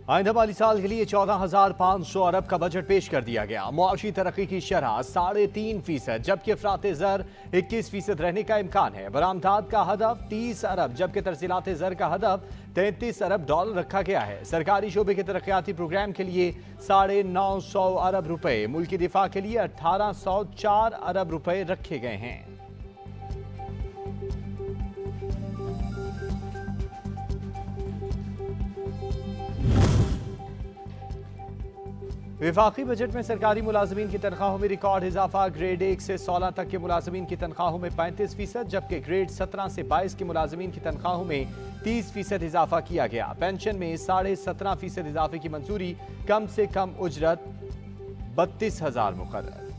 आइंदा माली साल के लिए 14,500 अरब का बजट पेश कर दिया गया। मुआशी तरक्की की शरह 3.5%, जबकि अफरात ज़र 21% रहने का इम्कान है। बरामदात का हदफ 30 अरब जबकि तरसीलात ज़र का हदफ 33 अरब डॉलर रखा गया है। सरकारी शोबे के तरक्याती प्रोग्राम के लिए 950 अरब रुपए, मुल्की दिफा के लिए 1804 अरब रुपए रखे गए हैं। विफाकी बजट में सरकारी मुलाजमीन की तनख्वाहों में रिकॉर्ड इजाफा। ग्रेड 1 से 16 तक के मुलाजमीन की तनख्वाहों में 35%, जबकि ग्रेड 17 से 22 के मुलाजमीन की तनख्वाहों में 30% इजाफा किया गया। पेंशन में 17.5% इजाफे की मंजूरी। कम से कम उजरत 32,000 मुकर्रर।